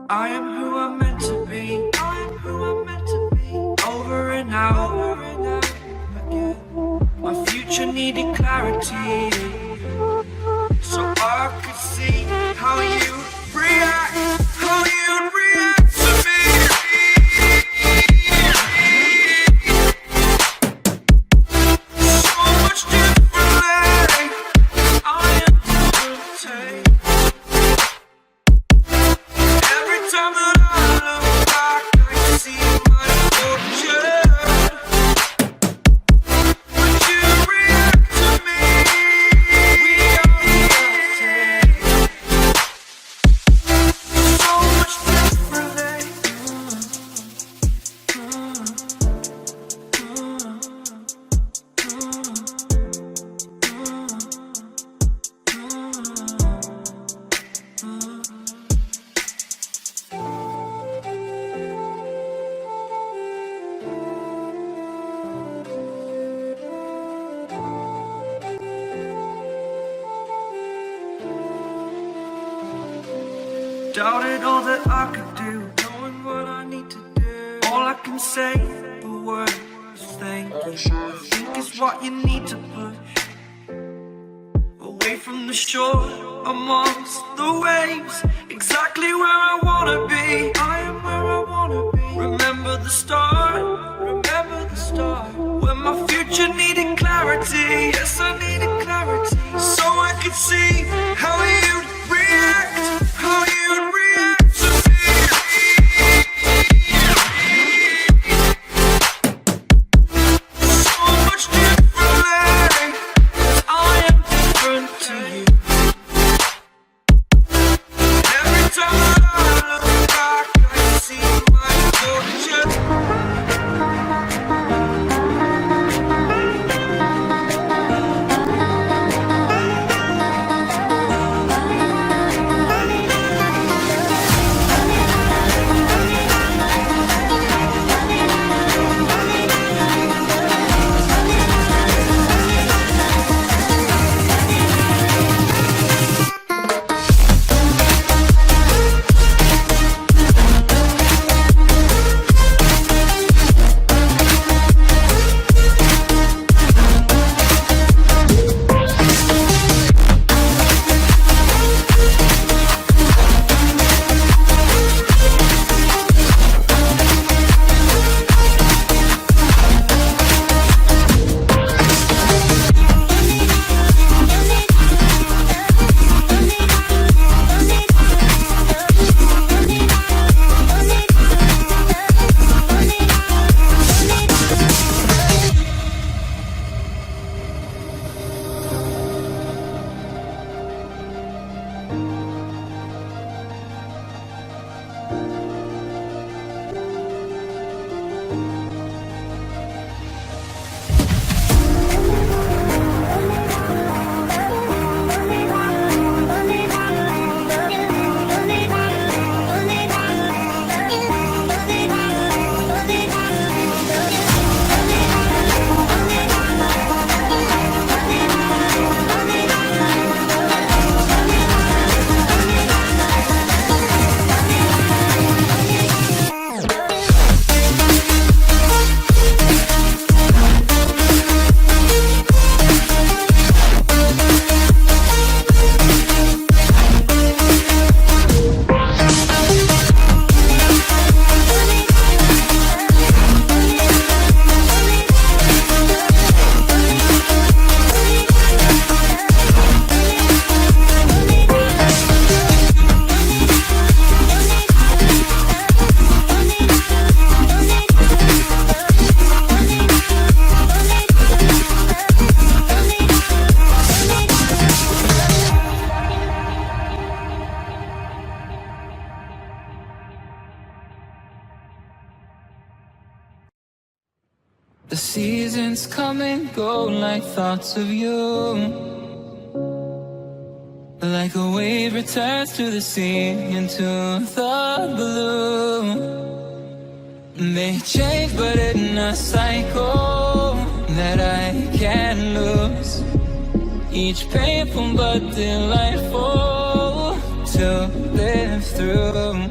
I am who I'm meant to be. I am who I'm meant to be. Over and out again. My future needed clarity, so I could see how you react, how you react to me. So much differently. I am different. Every time that I look back, I see my fortune. Would you react to me? We are reacting so much differently. Doubted all that I could do, knowing what I need to do. All I can say, the word is thank you. I think is what you need to push away from the shore, amongst the waves. Exactly where I wanna be. I am where I wanna be. Remember the start, when my future needed clarity. Yes, I needed clarity, so I could see how you'd react, how you'd react to me. So much differently, 'cause I am different to you. Every time that I look back, I see my fortune. The seasons come and go like thoughts of you. Like a wave returns to the sea into the blue. They change but in a cycle that I can't lose. Each painful but delightful to live through.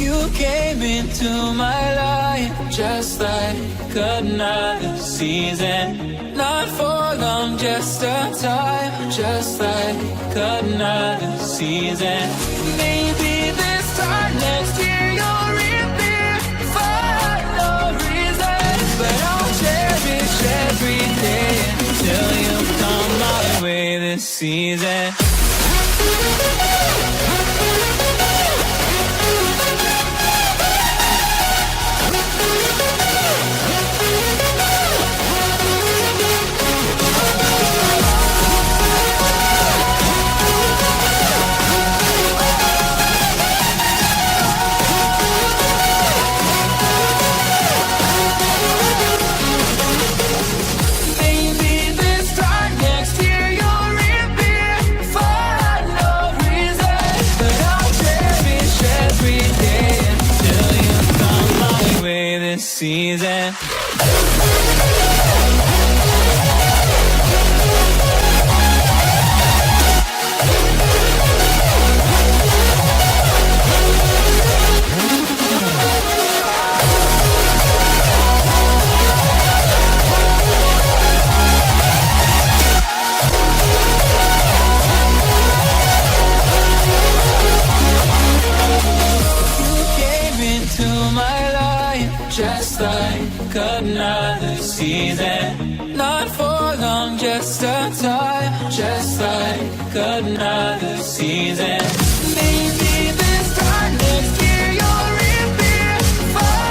You came into my life just like another season. Not for long, just a time, just like another season. Maybe this time next year you'll reappear for no reason. But I'll cherish every day until you come my way this season. Season. Just like another season. Not for long, just a time. Just like another season. Maybe this time next year you'll reappear for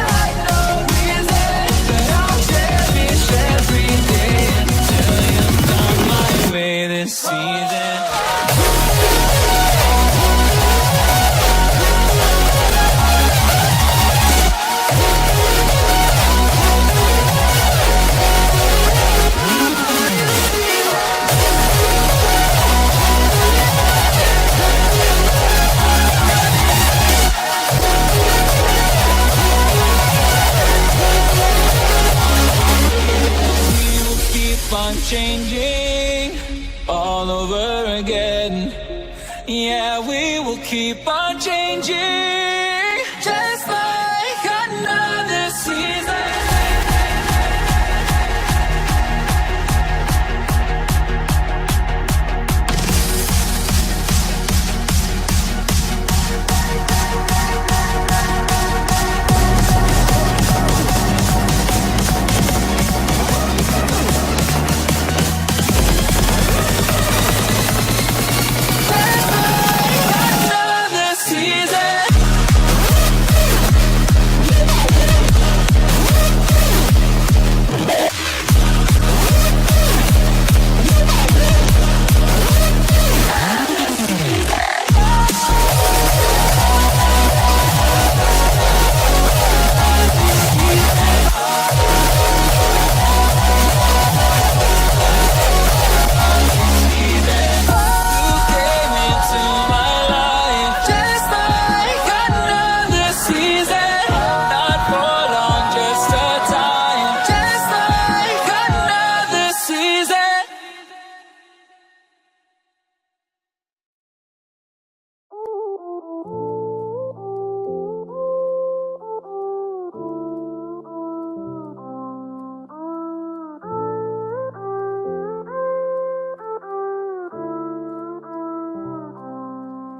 no reason. But I'll cherish every day until you come my way this season. Changing all over again. Yeah, we will keep on changing, just like another season.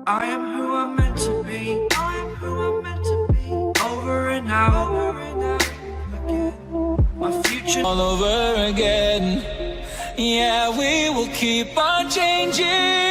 I am who I'm meant to be. I am who I'm meant to be. Over and out again. My future all over again. Yeah, we will keep on changing.